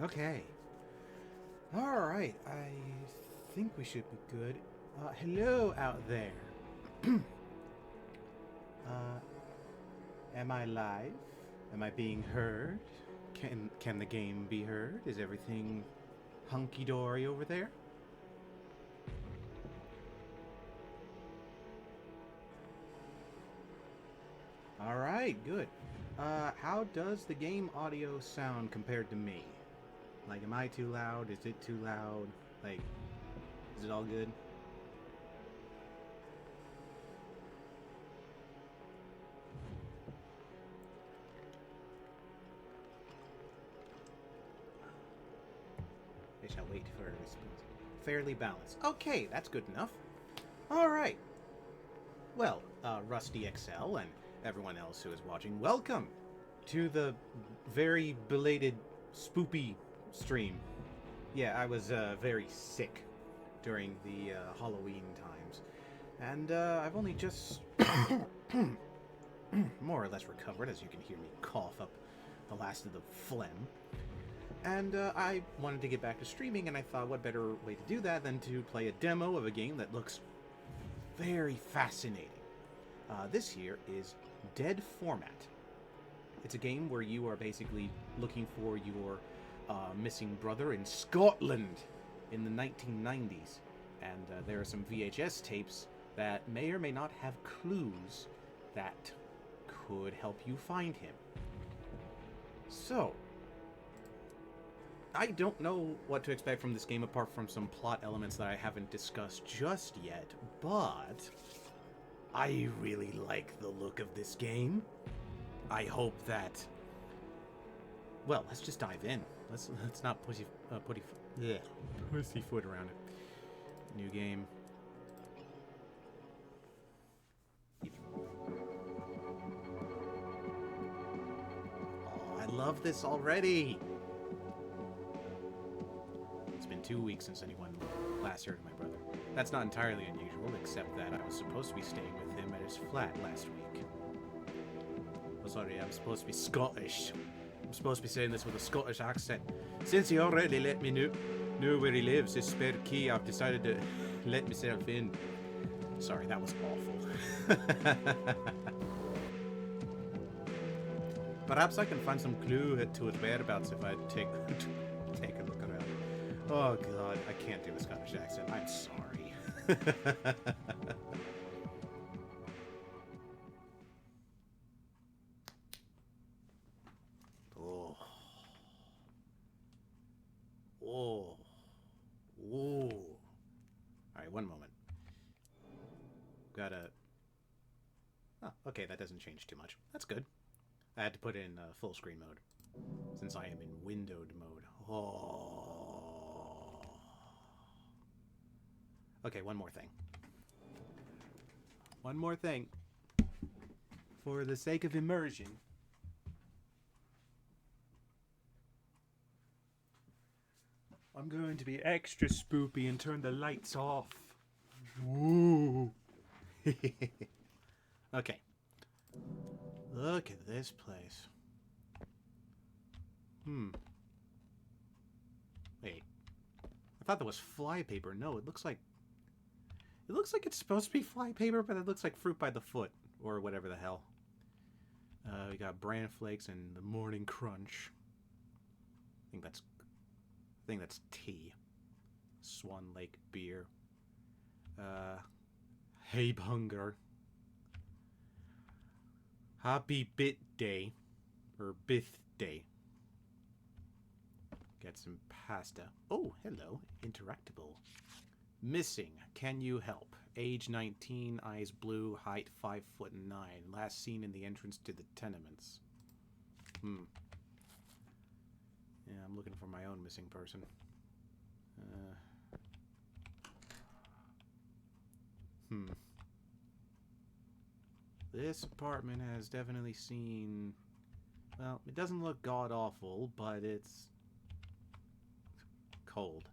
Okay. Alright, I think we should be good. Hello out there. uh, am I live? Am I being heard? Can the game be heard? Is everything hunky-dory over there? Alright, good. How does the game audio sound compared to me? Like, am I too loud? Is it too loud? Like, is it all good? I shall wait for a response. Fairly balanced. Okay, that's good enough. Alright. Well, Rusty XL and everyone else who is watching, welcome to the very belated spoopy stream. Yeah, I was very sick during the Halloween times, and I've only just more or less recovered, as you can hear me cough up the last of the phlegm. And I wanted to get back to streaming, and I thought, what better way to do that than to play a demo of a game that looks very fascinating. This here is Dead Format. It's a game where you are basically looking for your missing brother in Scotland in the 1990s. And there are some VHS tapes that may or may not have clues that could help you find him. So, I don't know what to expect from this game apart from some plot elements that I haven't discussed just yet, but I really like the look of this game. I hope that... Well, let's just dive in. Let's not pussyfoot around it. New game. Oh, I love this already. It's been 2 weeks since anyone last heard of my brother. That's not entirely unusual, except that I was supposed to be staying with him at his flat last week. Oh, sorry, I'm supposed to be Scottish. I'm supposed to be saying this with a Scottish accent. Since he already let me know where he lives, his spare key, I've decided to let myself in. Sorry, that was awful. Perhaps I can find some clue to his whereabouts if I take a look around. Oh god, I can't do a Scottish accent. I'm sorry. Oh. Oh. Oh. Alright, one moment. Gotta... Oh, okay, that doesn't change too much. That's good. I had to put in full screen mode, since I am in windowed mode. Oh. Okay, one more thing. One more thing. For the sake of immersion. I'm going to be extra spoopy and turn the lights off. Ooh. Okay. Look at this place. Wait. I thought that was flypaper. No, it looks like... It looks like it's supposed to be flypaper, but it looks like fruit by the foot. Or whatever the hell. We got bran flakes and the morning crunch. I think that's tea. Swan Lake beer. Habe hunger. Happy bit day. Or bith day. Get some pasta. Oh, hello. Interactable. Missing. Can you help? Age 19, eyes blue, height 5'9". Last seen in the entrance to the tenements. Yeah, I'm looking for my own missing person. This apartment has definitely seen... Well, it doesn't look god-awful, but it's... cold.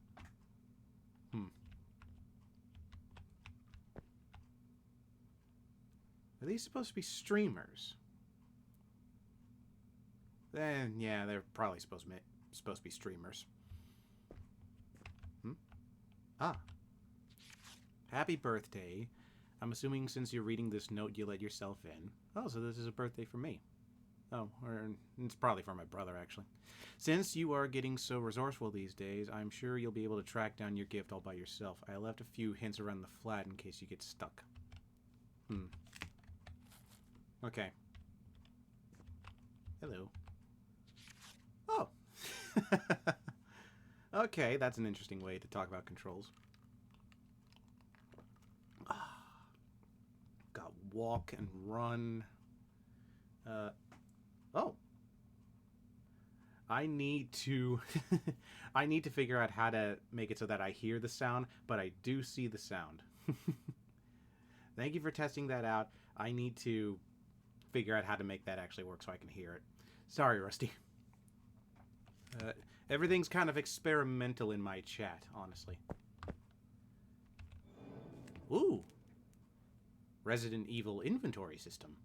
Are these supposed to be streamers? Then, yeah, they're probably supposed to supposed to be streamers. Ah. Happy birthday. I'm assuming since you're reading this note, you let yourself in. Oh, so this is a birthday for me. Oh, or it's probably for my brother, actually. Since you are getting so resourceful these days, I'm sure you'll be able to track down your gift all by yourself. I left a few hints around the flat in case you get stuck. Okay. Hello. Oh. Okay, that's an interesting way to talk about controls. Got walk and run. Oh. I need to I need to figure out how to make it so that I hear the sound, but I do see the sound. Thank you for testing that out. I need to figure out how to make that actually work so I can hear it. Sorry, Rusty. Everything's kind of experimental in my chat, honestly. Ooh. Resident Evil inventory system.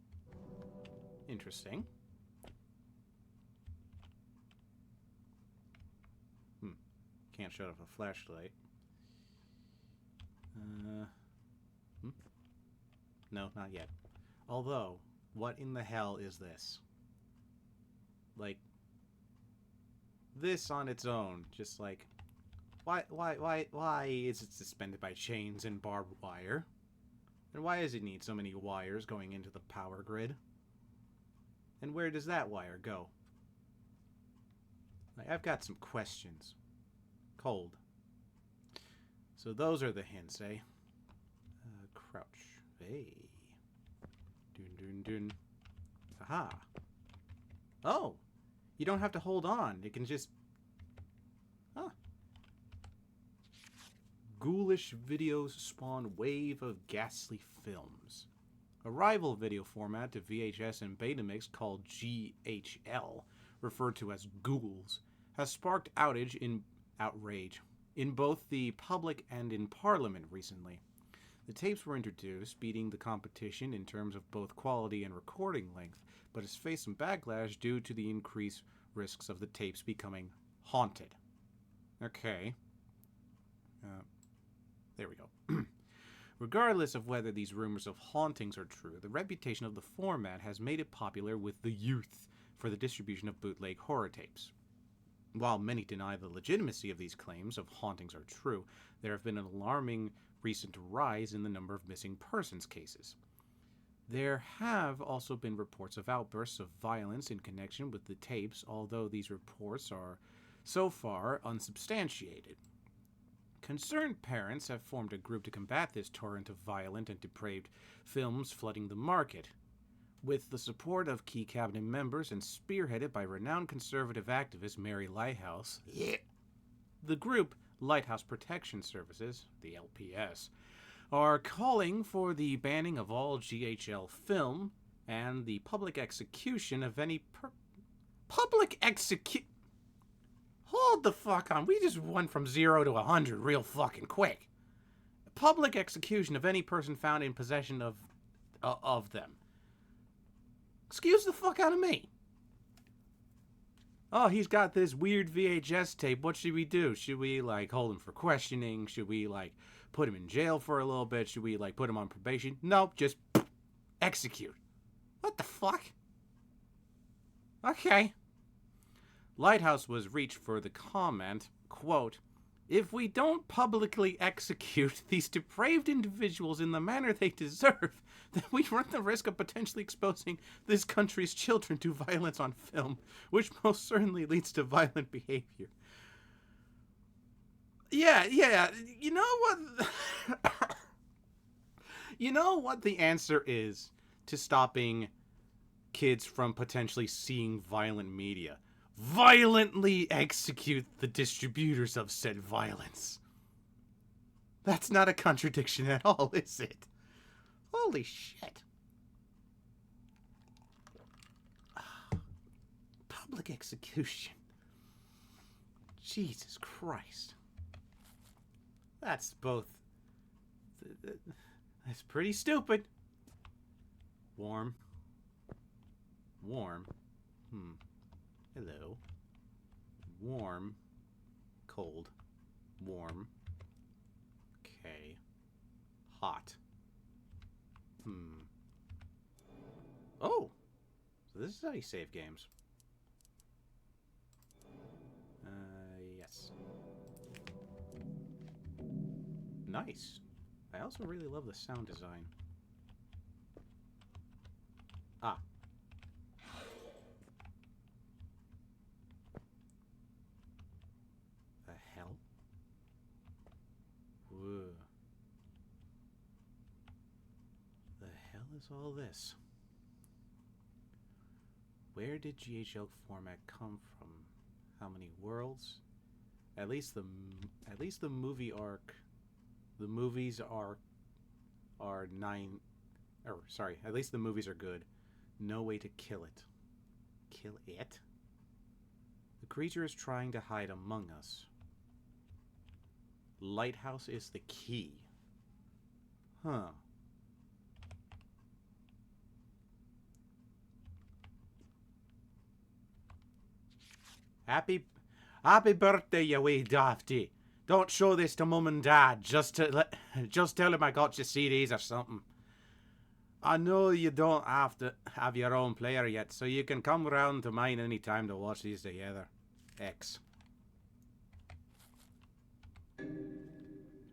Interesting. Can't shut off a flashlight. No, not yet. Although, what in the hell is this? Like, this on its own, just like, why is it suspended by chains and barbed wire? And why does it need so many wires going into the power grid? And where does that wire go? Like, I've got some questions. Cold. So those are the hints, eh? Crouch. Hey. Dun dun dun. Aha. Oh! You don't have to hold on. It can just... Huh. Ghoulish videos spawn wave of ghastly films. A rival video format to VHS and Betamax called GHL, referred to as ghouls, has sparked outrage in both the public and in Parliament recently. The tapes were introduced, beating the competition in terms of both quality and recording length, but has faced some backlash due to the increased risks of the tapes becoming haunted. Okay. There we go. Regardless of whether these rumors of hauntings are true, the reputation of the format has made it popular with the youth for the distribution of bootleg horror tapes. While many deny the legitimacy of these claims of hauntings are true, there have been an alarming recent rise in the number of missing persons cases. There have also been reports of outbursts of violence in connection with the tapes, although these reports are so far unsubstantiated. Concerned parents have formed a group to combat this torrent of violent and depraved films flooding the market. With the support of key cabinet members and spearheaded by renowned conservative activist Mary Lighthouse, the group Lighthouse Protection Services, the LPS, are calling for the banning of all GHL film and the public execution of any public execute. Hold the fuck on. We just went from 0 to 100 real fucking quick. Public execution of any person found in possession of them. Excuse the fuck out of me. Oh, he's got this weird VHS tape. What should we do? Should we, like, hold him for questioning? Should we, like, put him in jail for a little bit? Should we, like, put him on probation? Nope, just execute. What the fuck? Okay. Lighthouse was reached for the comment, quote, "If we don't publicly execute these depraved individuals in the manner they deserve, then we run the risk of potentially exposing this country's children to violence on film, which most certainly leads to violent behavior." Yeah. You know what? You know what the answer is to stopping kids from potentially seeing violent media? Violently execute the distributors of said violence. That's not a contradiction at all, is it? Holy shit. Public execution. Jesus Christ. That's both... That's pretty stupid. Warm. Hello. Warm. Cold. Warm. Okay. Hot. Oh! So this is how you save games. Yes. Nice. I also really love the sound design. Ah. The hell? Whoa. The hell is all this? Where did GHL format come from? How many worlds? At least the movie arc. The movies are 9. Or sorry, at least the movies are good. No way to kill it. Kill it? The creature is trying to hide among us. Lighthouse is the key. Huh. Happy birthday, you wee dafty. Don't show this to mum and dad. Just tell him I got you CDs or something. I know you don't have to have your own player yet, so you can come round to mine anytime to watch these together. X.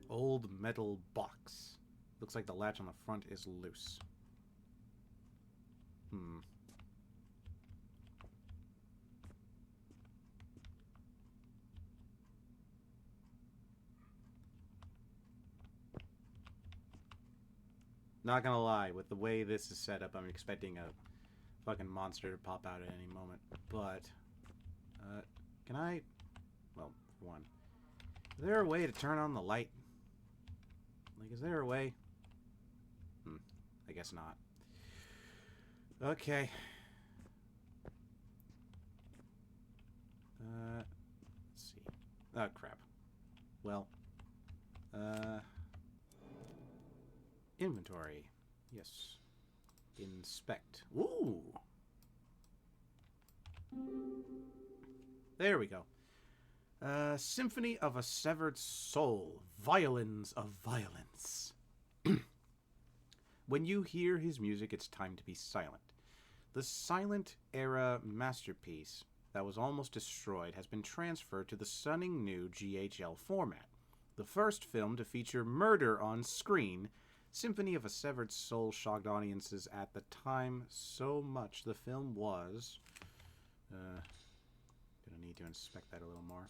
Old metal box. Looks like the latch on the front is loose. Not gonna lie, with the way this is set up, I'm expecting a fucking monster to pop out at any moment. But, can I... Well, for one. Is there a way to turn on the light? Like, is there a way? I guess not. Okay. Let's see. Oh, crap. Well, inventory. Yes. Inspect. Ooh! There we go. Symphony of a Severed Soul. Violins of Violence. When you hear his music, it's time to be silent. The silent era masterpiece that was almost destroyed has been transferred to the stunning new GHL format. The first film to feature murder on screen, Symphony of a Severed Soul shocked audiences at the time so much the film was... gonna need to inspect that a little more.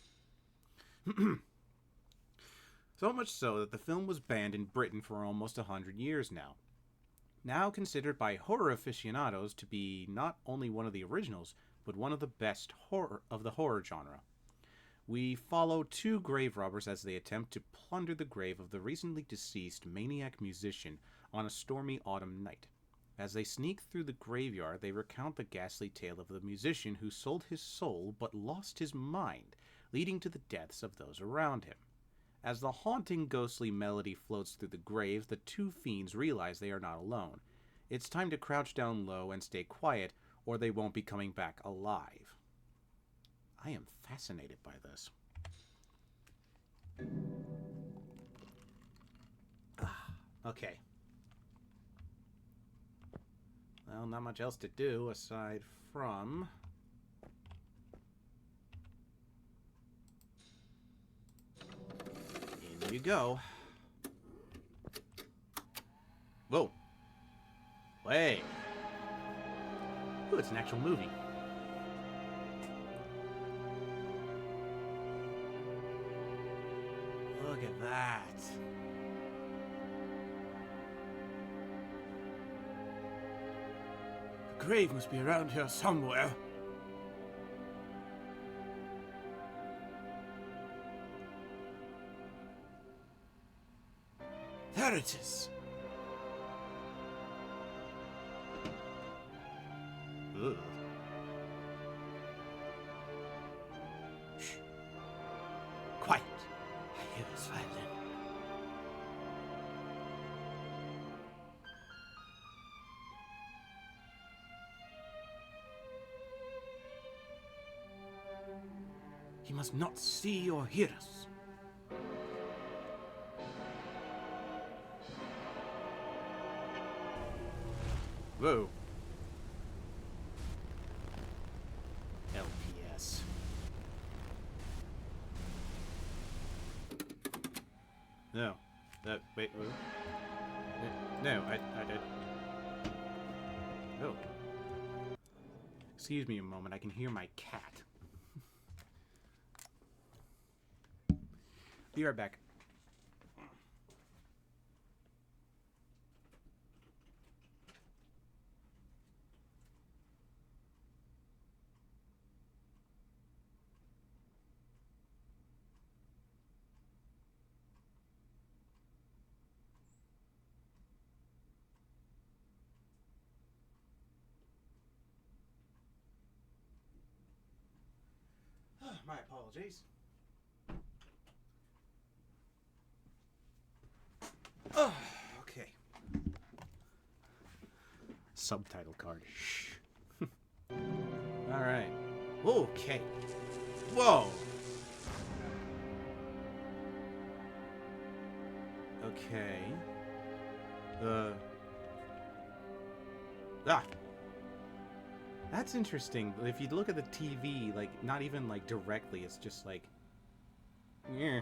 So much so that the film was banned in Britain for almost 100 years now. Now considered by horror aficionados to be not only one of the originals, but one of the best horror of the horror genre. We follow two grave robbers as they attempt to plunder the grave of the recently deceased maniac musician on a stormy autumn night. As they sneak through the graveyard, they recount the ghastly tale of the musician who sold his soul but lost his mind, leading to the deaths of those around him. As the haunting ghostly melody floats through the grave, the two fiends realize they are not alone. It's time to crouch down low and stay quiet, or they won't be coming back alive. I am fascinated by this. Okay. Well, not much else to do aside from... In you go. Whoa. Way. Ooh, it's an actual movie. Look at that. The grave must be around here somewhere. There it is. Ugh. Shh. Quiet. I hear this violin. He must not see or hear us. Whoa. LPS. No. Wait. No, I did. Oh. Excuse me a moment, I can hear my cat. Be right back. My apologies. Oh, okay. Subtitle card. Shh. All right. Okay. Whoa. Okay. That's interesting. If you look at the TV, like, not even, like, directly, it's just like... Yeah.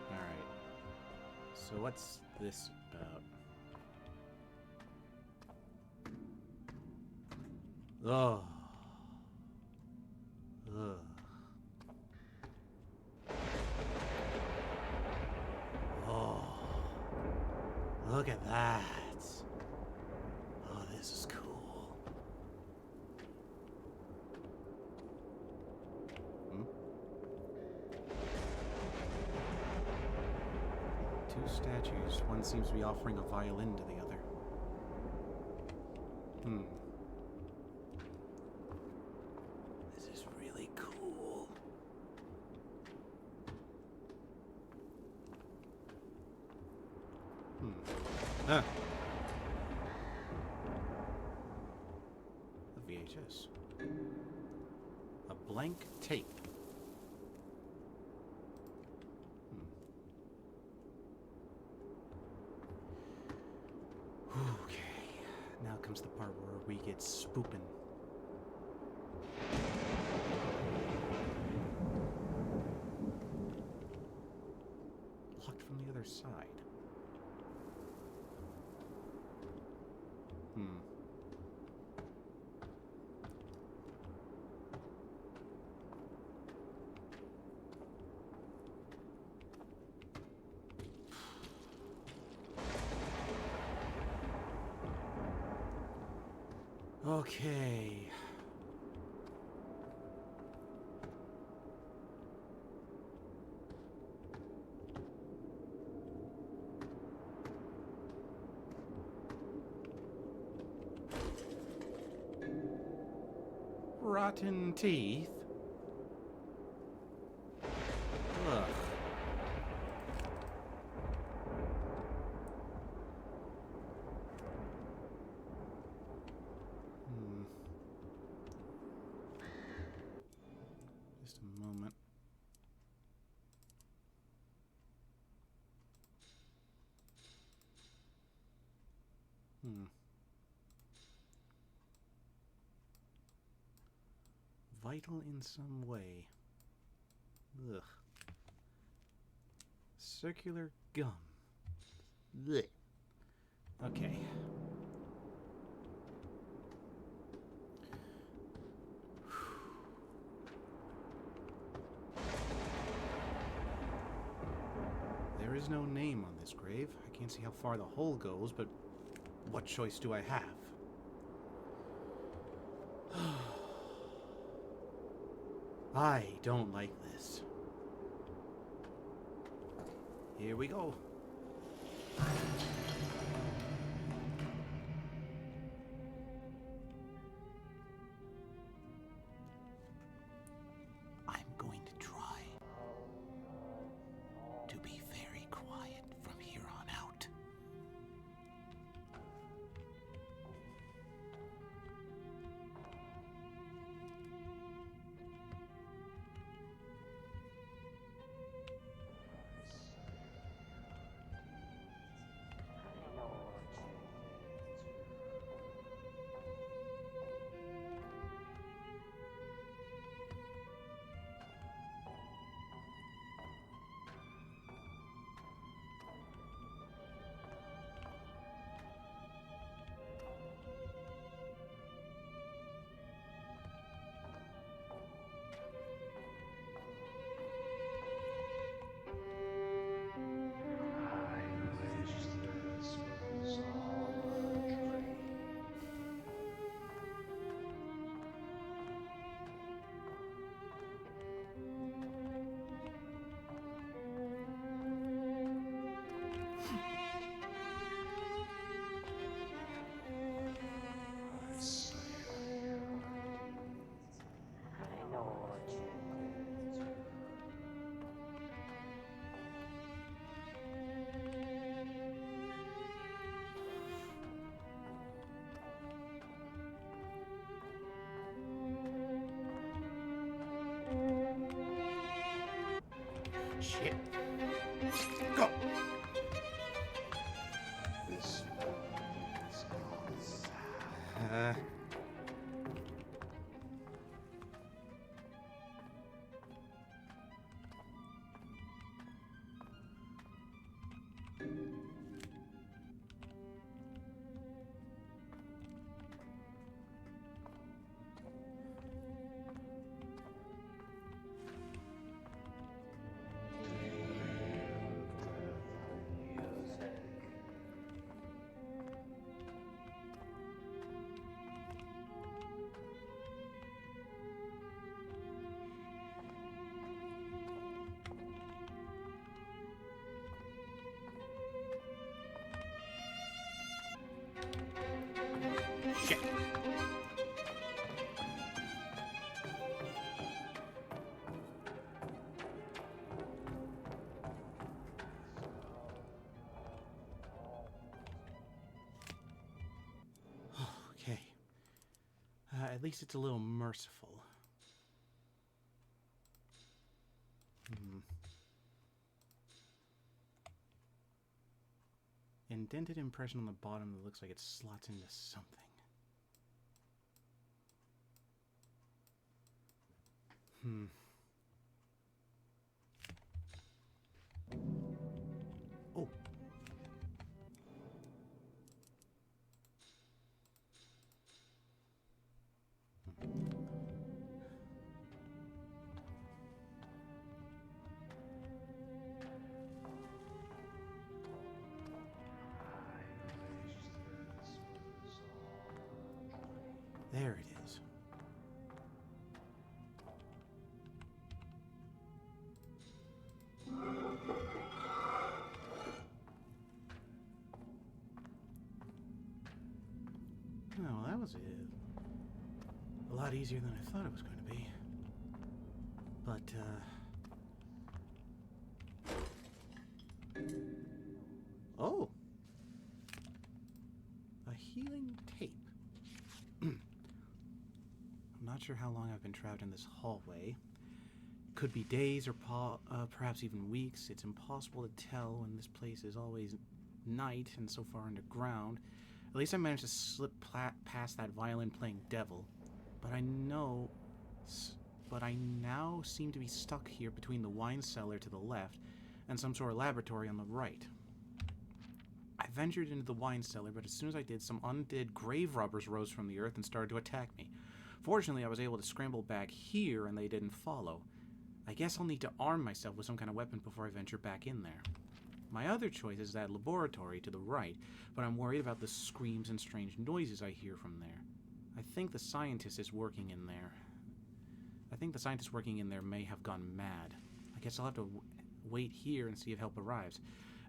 Alright. So what's this about? Oh. Ugh. Oh. Look at that. Oh, this is cool. Two statues. One seems to be offering a violin to the other. This is really cool. Ah. A VHS. A blank tape. Okay. Now comes the part where we get spoopin'. Locked from the other side. Okay. Rotten teeth. Ugh. Just a moment. Vital in some way. Ugh. Circular gum. Blech. Okay. There is no name on this grave. I can't see how far the hole goes, but what choice do I have? I don't like this. Here we go. I'm going to try to be very quiet from here on out. Shit. Go! Uh... Shit. Okay. At least it's a little merciful. Indented impression on the bottom that looks like it slots into something. Oh. There it is. Oh, that was a lot easier than I thought it was going to be. But, oh! A healing tape. I'm not sure how long I've been trapped in this hallway. Could be days or perhaps even weeks. It's impossible to tell when this place is always night and so far underground. At least I managed to slip past that violin-playing devil. But I now seem to be stuck here between the wine cellar to the left and some sort of laboratory on the right. I ventured into the wine cellar, but as soon as I did, some undead grave robbers rose from the earth and started to attack me. Fortunately, I was able to scramble back here and they didn't follow. I guess I'll need to arm myself with some kind of weapon before I venture back in there. My other choice is that laboratory to the right, but I'm worried about the screams and strange noises I hear from there. I think the scientist working in there may have gone mad. I guess I'll have to wait here and see if help arrives.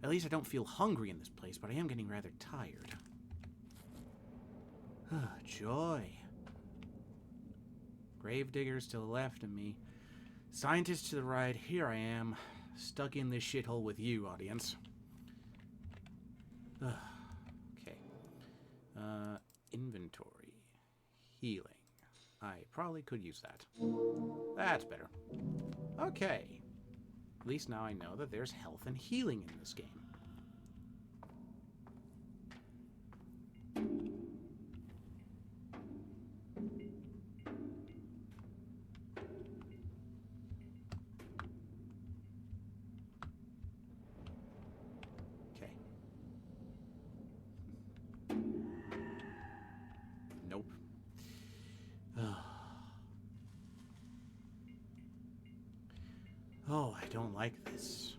At least I don't feel hungry in this place, but I am getting rather tired. Joy. Gravediggers to the left of me. Scientist to the right. Here I am, stuck in this shithole with you, audience. Okay. Inventory. Healing. I probably could use that. That's better. Okay. At least now I know that there's health and healing in this game. Okay. Nope. Oh, I don't like this.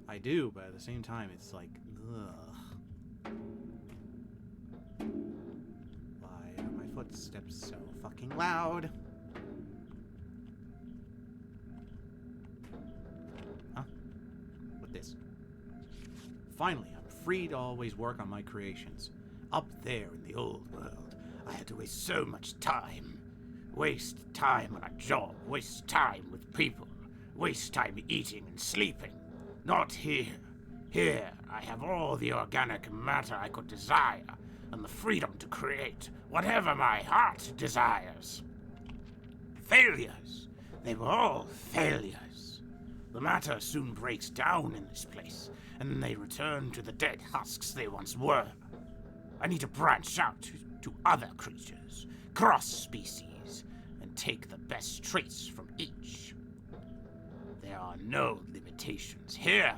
I do, but at the same time, it's like, ugh. Why are my footsteps so fucking loud? Huh? What this? Finally, I'm free to always work on my creations. Up there in the old world, I had to waste so much time. Waste time on a job, waste time with people. Waste time eating and sleeping. Not here. Here, I have all the organic matter I could desire, and the freedom to create whatever my heart desires. Failures. They were all failures. The matter soon breaks down in this place, and they return to the dead husks they once were. I need to branch out to other creatures, cross species, and take the best traits from each. There are no limitations here.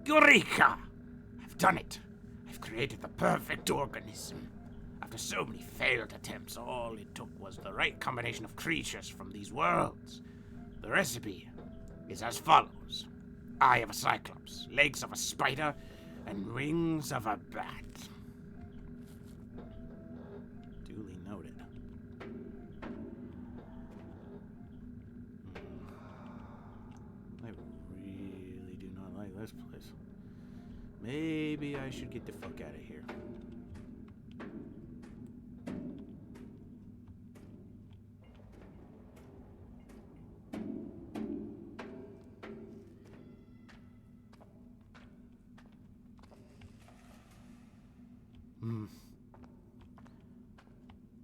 Eureka! I've done it. I've created the perfect organism. After so many failed attempts, all it took was the right combination of creatures from these worlds. The recipe is as follows: eye of a cyclops, legs of a spider, and wings of a bat. Duly noted. I really do not like this place. Maybe I should get the fuck out of here.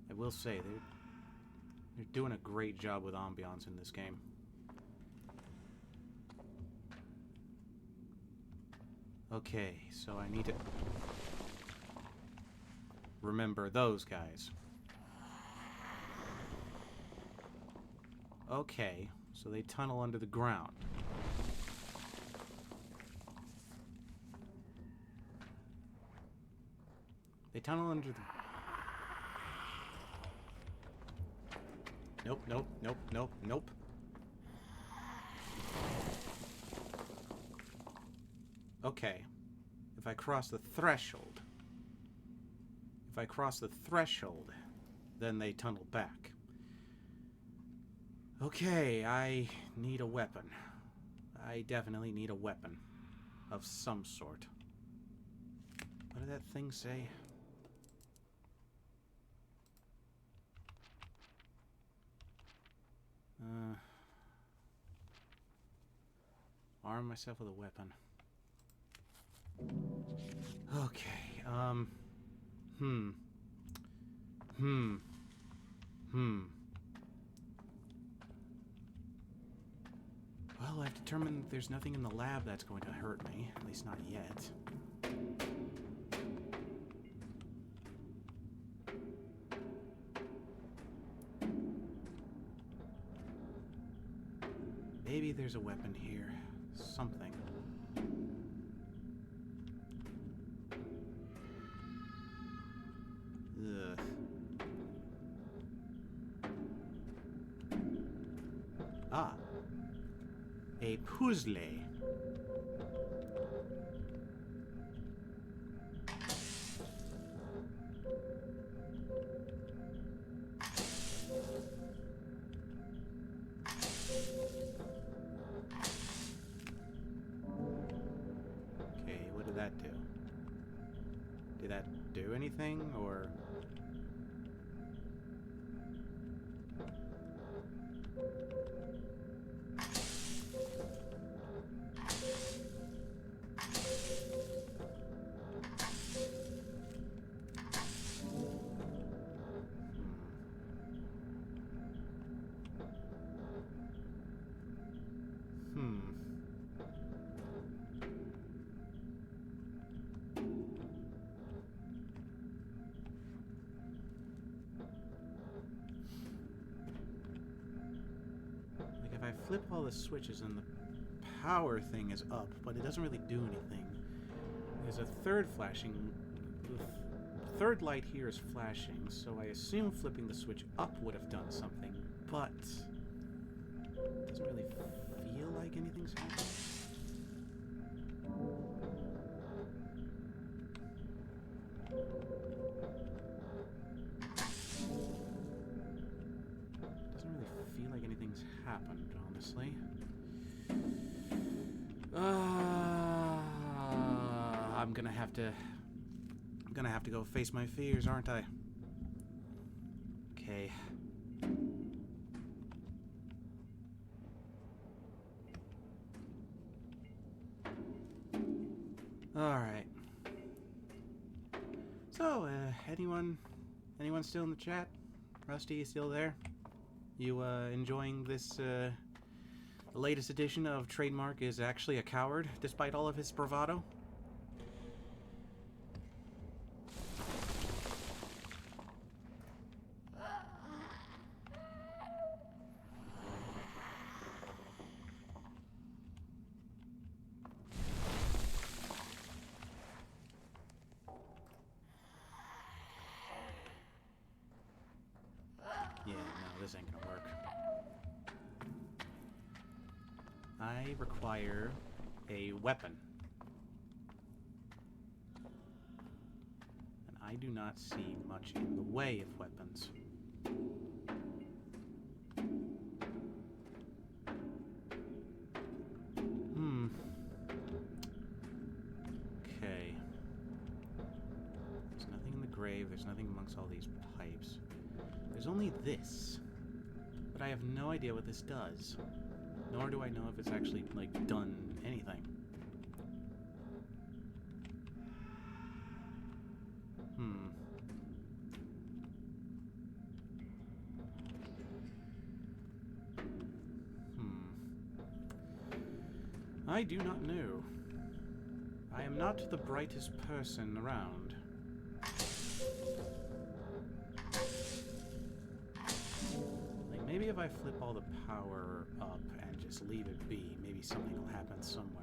I will say, they're doing a great job with ambiance in this game. Okay, so I need to remember those guys. Okay, so they tunnel under the ground. They tunnel under the... Nope, nope, nope, nope, nope. Okay. If I cross the threshold... then they tunnel back. Okay, I need a weapon. I definitely need a weapon. Of some sort. What did that thing say? Arm myself with a weapon. Okay, Well, I've determined there's nothing in the lab that's going to hurt me. At least not yet. Maybe there's a weapon here. Something. Ugh. Ah. A puzzle. Okay, what did that do? Did that do anything, or... Like, if I flip all the switches and the power thing is up, but it doesn't really do anything. There's a third flashing... The third light here is flashing, so I assume flipping the switch up would have done something, but... it doesn't really feel like anything's happening. Doesn't really feel like anything's happened, honestly. I'm gonna have to go face my fears, aren't I? Okay. Alright. So, anyone still in the chat? Rusty, you still there? You, enjoying this The latest edition of Trademark is actually a coward, despite all of his bravado. Yeah, no, this ain't gonna work. I require a weapon. And I do not see much in the way of weapons. Okay. There's nothing in the grave, there's nothing amongst all these pipes. There's only this. But I have no idea what this does. Nor do I know if it's actually, like, done anything. I do not know. I am not the brightest person around. Like, maybe if I flip all the power up and just leave it be, maybe something will happen somewhere.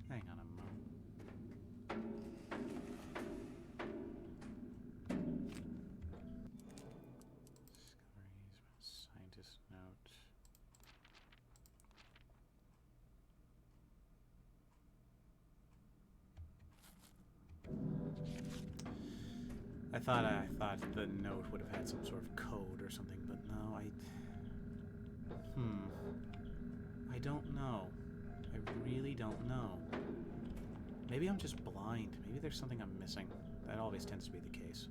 Hang on a moment. Discoveries, scientist note. I thought the note would have had some sort of code or something, but no, I don't know. I really don't know. Maybe I'm just blind. Maybe there's something I'm missing. That always tends to be the case.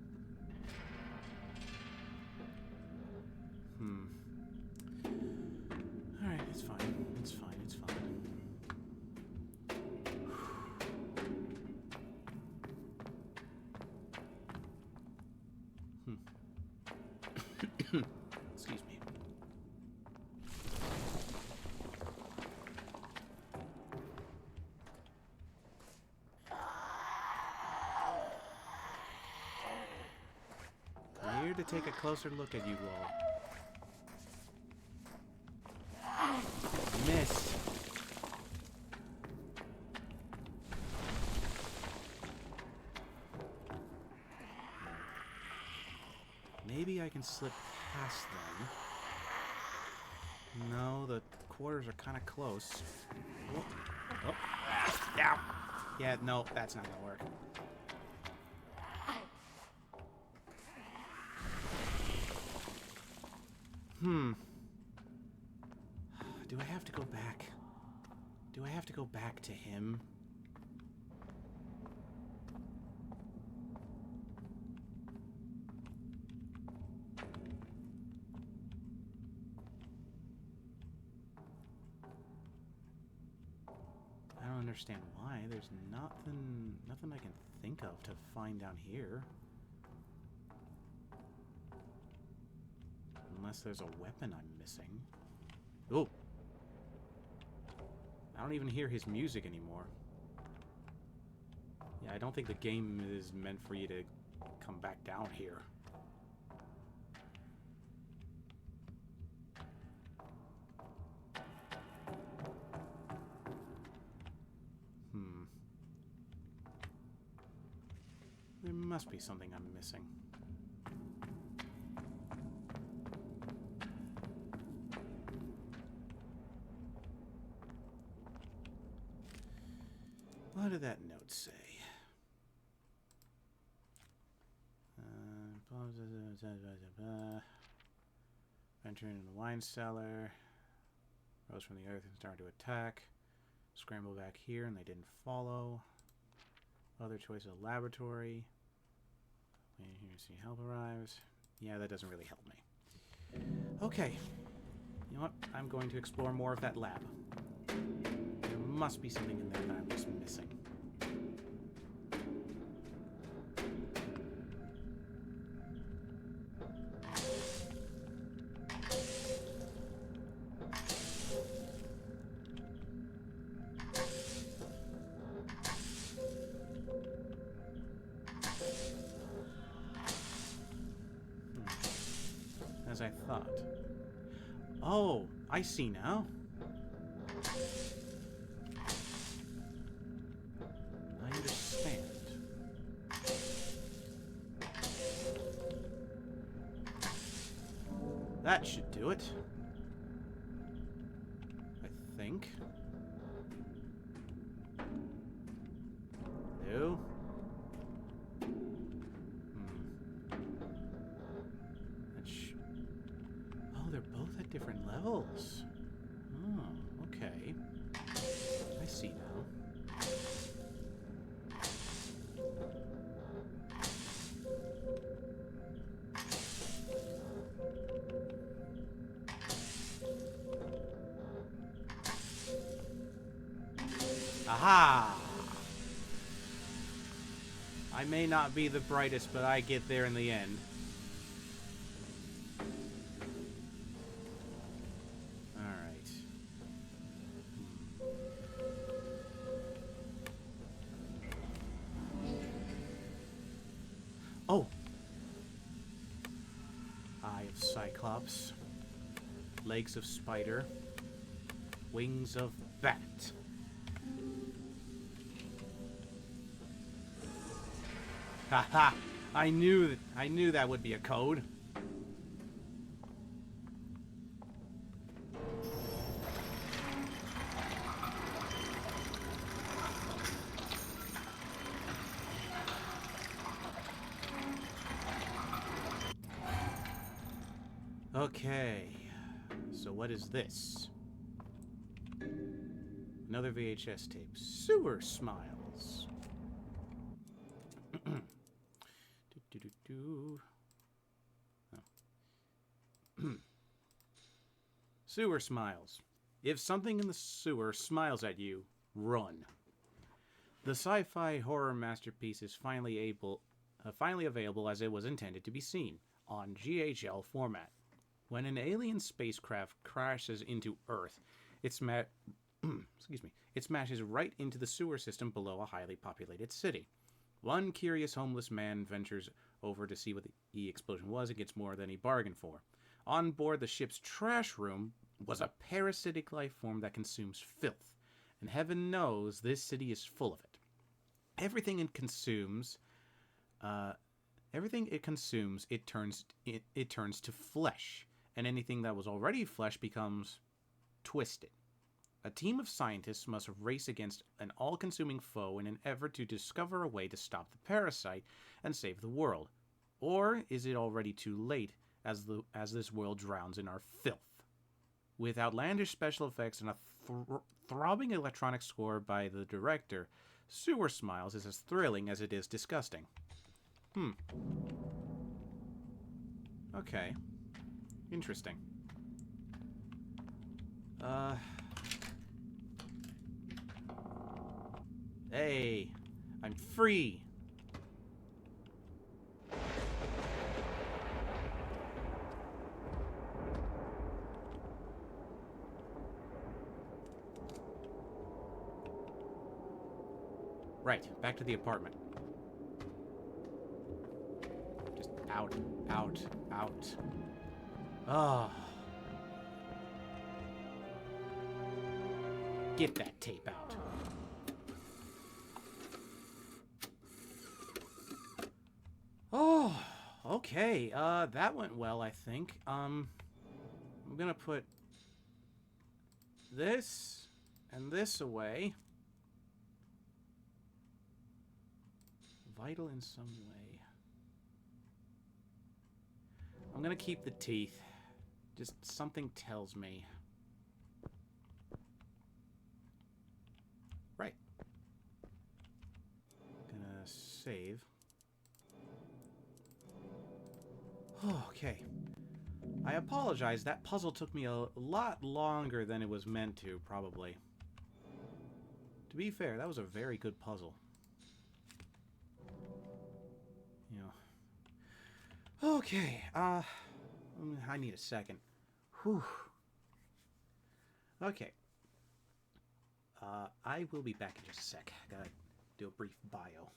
Alright, it's fine. It's fine. It's fine. Excuse me. I'm here to take a closer look at you all. Missed. Maybe I can slip past them. No, the quarters are kind of close. Oh. Oh. Yeah. Yeah, no, that's not gonna work. Do I have to go back? Do I have to go back to him? I don't understand why. There's nothing I can think of to find down here. Unless there's a weapon I'm missing. Oh! I don't even hear his music anymore. Yeah, I don't think the game is meant for you to come back down here. There must be something I'm missing. What did that note say? Venturing in the wine cellar. Rose from the earth and started to attack. Scramble back here and they didn't follow. Other choice of laboratory. Wait here to see help arrives. Yeah, that doesn't really help me. Okay. You know what? I'm going to explore more of that lab. There must be something in there that I'm just missing. As I thought. Oh, I see now. I understand. That should do it. I think. No. Oh, they're both at different levels. Oh, okay. I see now. Aha! I may not be the brightest, but I get there in the end. Alright. Oh! Eye of Cyclops. Legs of spider. Wings of bat. Haha! I knew that would be a code. Okay. So what is this? Another VHS tape. Sewer Smiles. Oh. Sewer Smiles. If something in the sewer smiles at you, run. The sci-fi horror masterpiece is finally available as it was intended to be seen, on GHL format. When an alien spacecraft crashes into Earth, it smashes right into the sewer system below a highly populated city. One curious homeless man ventures over to see what the explosion was and gets more than he bargained for. On board the ship's trash room was a parasitic life form that consumes filth, and heaven knows this city is full of it. Everything it consumes, it turns to flesh, and anything that was already flesh becomes twisted. A team of scientists must race against an all-consuming foe in an effort to discover a way to stop the parasite and save the world. Or is it already too late as this world drowns in our filth? With outlandish special effects and a throbbing electronic score by the director, Sewer Smiles is as thrilling as it is disgusting. Okay. Interesting. Hey, I'm free. Right, back to the apartment. Just out, out, out. Ah. Get that tape out. Oh, okay. That went well, I think. I'm gonna put this and this away. Vital in some way. I'm gonna keep the teeth. Just something tells me. Right. Gonna save. Okay. I apologize. That puzzle took me a lot longer than it was meant to, probably. To be fair, that was a very good puzzle. You know. Okay. I need a second. Whew. Okay. I will be back in just a sec. Gotta do a brief bio.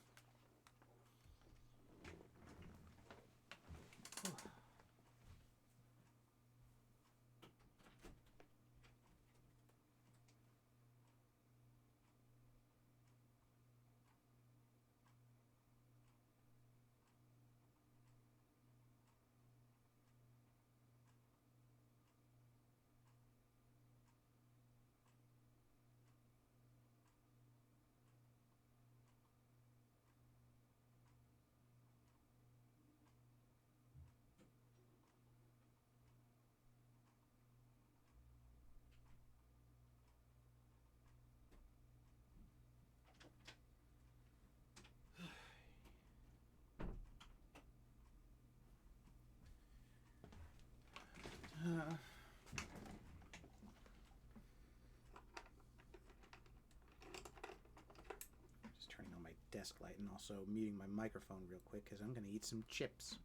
Just turning on my desk light and also muting my microphone real quick because I'm going to eat some chips.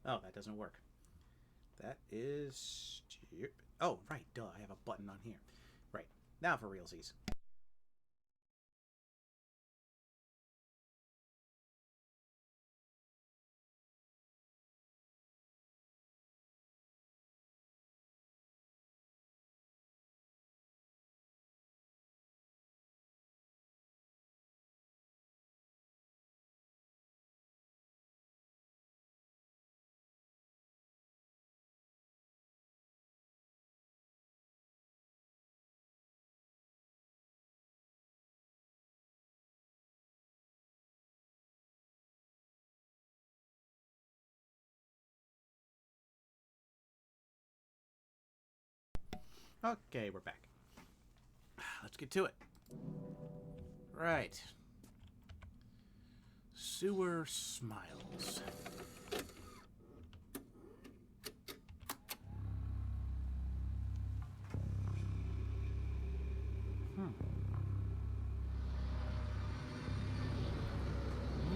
Oh, that doesn't work. That is stupid. Oh, right, duh. I have a button on here. Right. Now for realsies. Okay, we're back. Let's get to it. Right. Sewer Smiles.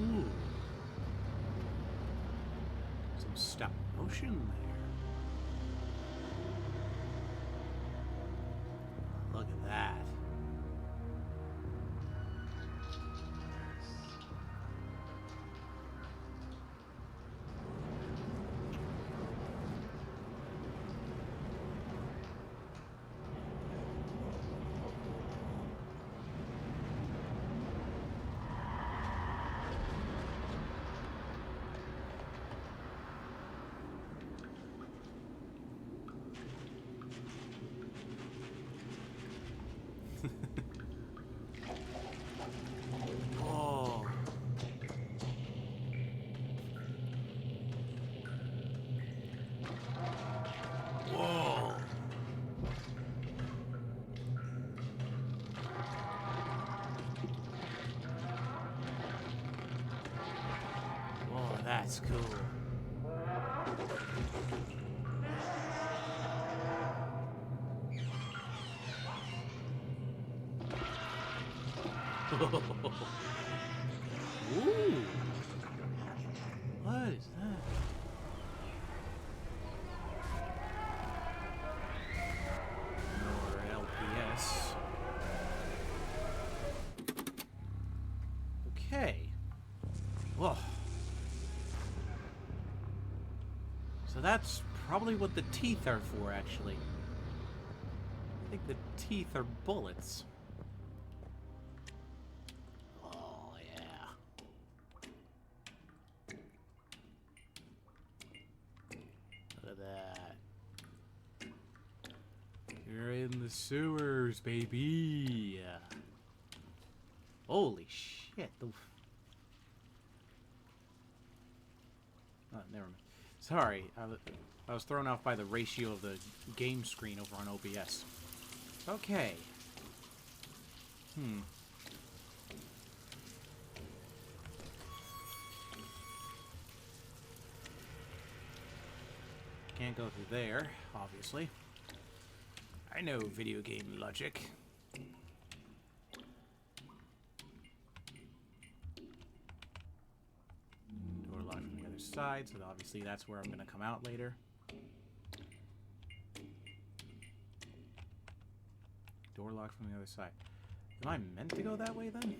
Ooh. Some stop motion there. Look at that. Oh. Whoa. Whoa, that's cool. Ooh. What is that? More LPS. Okay. Whoa. So that's probably what the teeth are for, actually. I think the teeth are bullets. Oh, yeah. Look at that. You're in the sewers, baby. Holy shit. Oh, never mind. Sorry, I was thrown off by the ratio of the game screen over on OBS. Okay. can't go through there, obviously. I know video game logic. Door locked from the other side, so obviously that's where I'm going to come out later. Door locked from the other side. Am I meant to go that way then?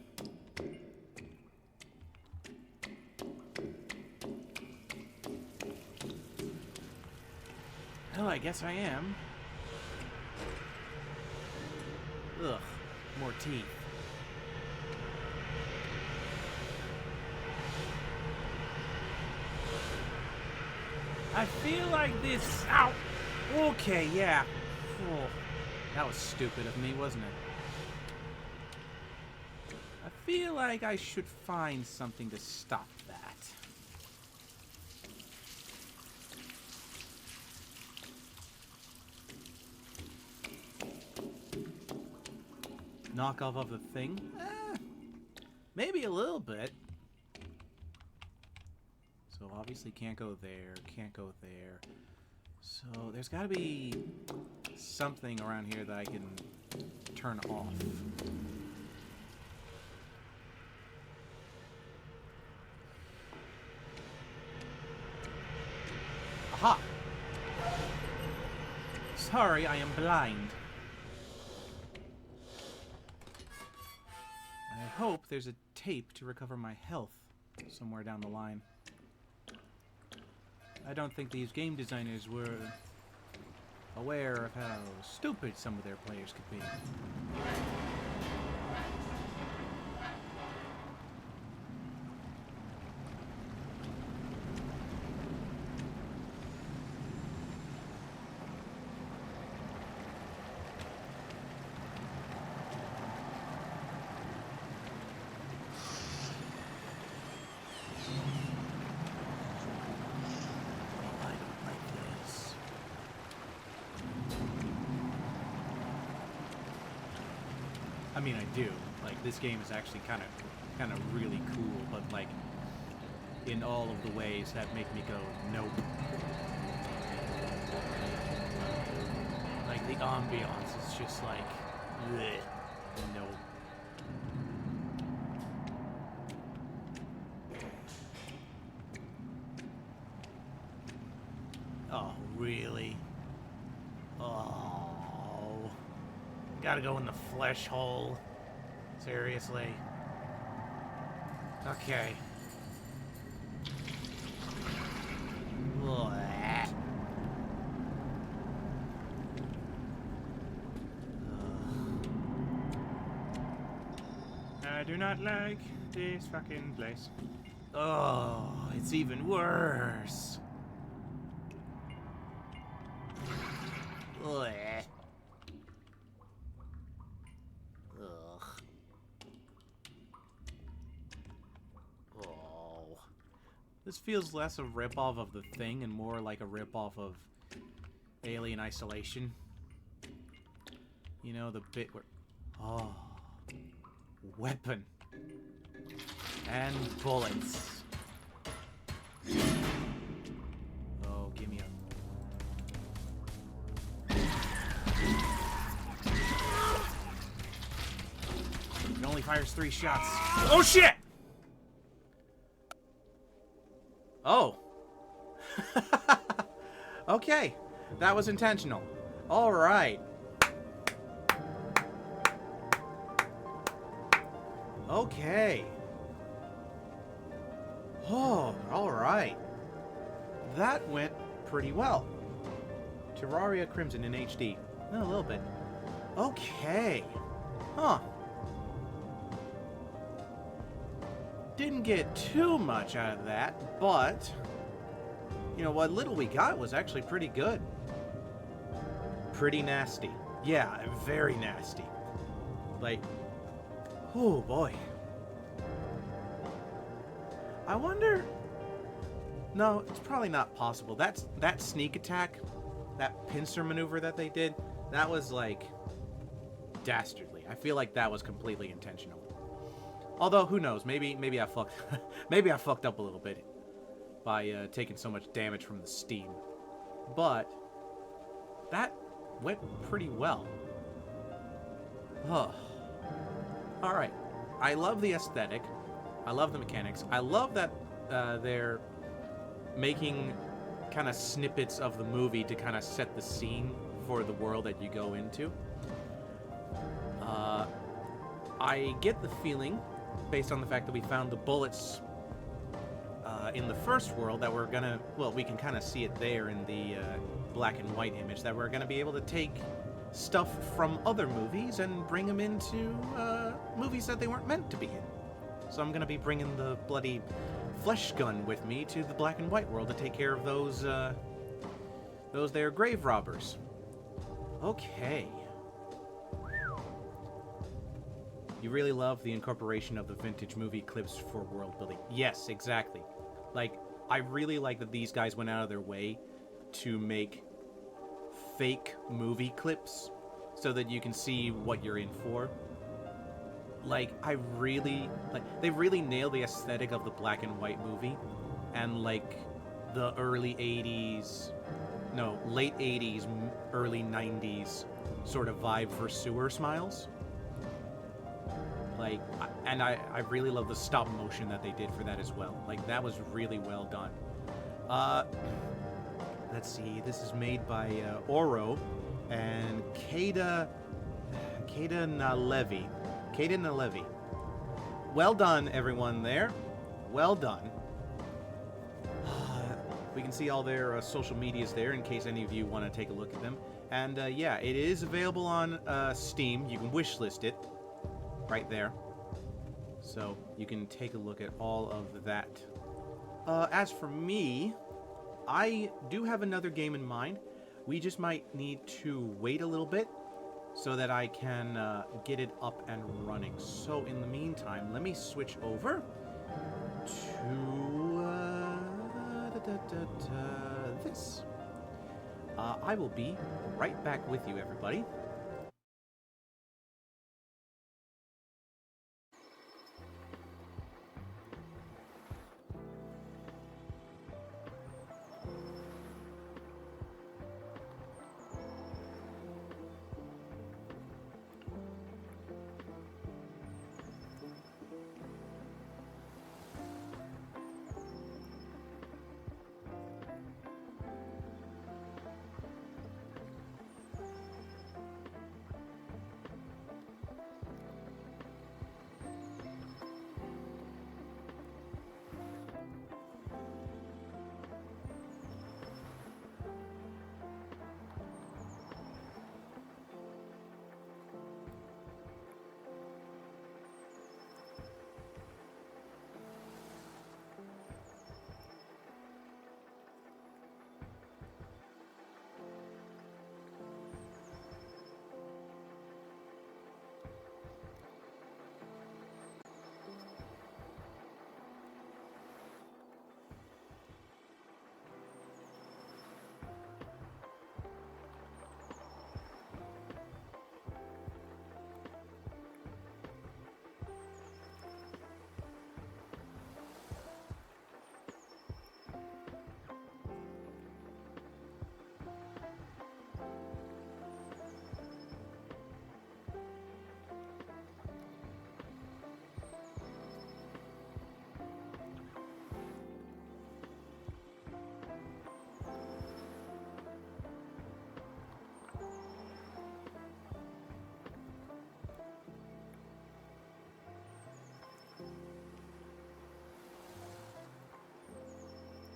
Well, I guess I am. Ugh, more teeth. I feel like this... Ow! Okay, yeah. Oh, that was stupid of me, wasn't it? I feel like I should find something to stop that. Knockoff of the thing? Maybe a little bit. So obviously can't go there, can't go there. So there's got to be something around here that I can turn off. Aha! Sorry, I am blind. I hope there's a tape to recover my health somewhere down the line. I don't think these game designers were aware of how stupid some of their players could be. I mean, I do. Like, this game is actually kind of really cool, but like, in all of the ways that make me go, nope. Like, the ambiance is just like, bleh, nope. Oh, really? Oh. Gotta go in the flesh hole. Seriously. Okay. I do not like this fucking place. Oh, it's even worse. Ugh. Oh. This feels less a ripoff of The Thing and more like a ripoff of Alien Isolation. You know, the bit where... Oh. Weapon. And bullets. Oh, give me a... It only fires 3 shots. Oh, shit! Oh. Okay. That was intentional. All right. Okay. Oh, all right. That went pretty well. Terraria Crimson in HD. A little bit. Okay. Huh. Didn't get too much out of that, but you know what little we got was actually pretty good. Pretty nasty. Yeah, very nasty. Like, oh boy. I wonder... No, it's probably not possible. That sneak attack, that pincer maneuver that they did, that was like dastardly. I feel like that was completely intentional. Although, who knows? Maybe I fucked maybe I fucked up a little bit by taking so much damage from the steam. but that went pretty well. Oh. All right. I love the aesthetic. I love the mechanics. I love that they're making kind of snippets of the movie to kind of set the scene for the world that you go into. I get the feeling, based on the fact that we found the bullets in the first world, that we're gonna, well, we can kind of see it there in the black and white image, that we're gonna be able to take stuff from other movies and bring them into movies that they weren't meant to be in. So I'm gonna be bringing the bloody flesh gun with me to the black and white world to take care of those there grave robbers. Okay. You really love the incorporation of the vintage movie clips for world building. Yes, exactly. Like, I really like that these guys went out of their way to make fake movie clips so that you can see what you're in for. Like, they really nailed the aesthetic of the black and white movie, and like the early 80s, no, late 80s, early 90s sort of vibe for Sewer Smiles. Like, and I really love the stop motion that they did for that as well. Like, that was really well done. Let's see, this is made by Oro and Kada Nalevi. Kada Nalevi. Well done, everyone there. Well done. We can see all their social medias there in case any of you want to take a look at them. And yeah, it is available on Steam. You can wishlist it right there. So you can take a look at all of that. As for me, I do have another game in mind. We just might need to wait a little bit so that I can get it up and running. So in the meantime, let me switch over to this. I will be right back with you, everybody.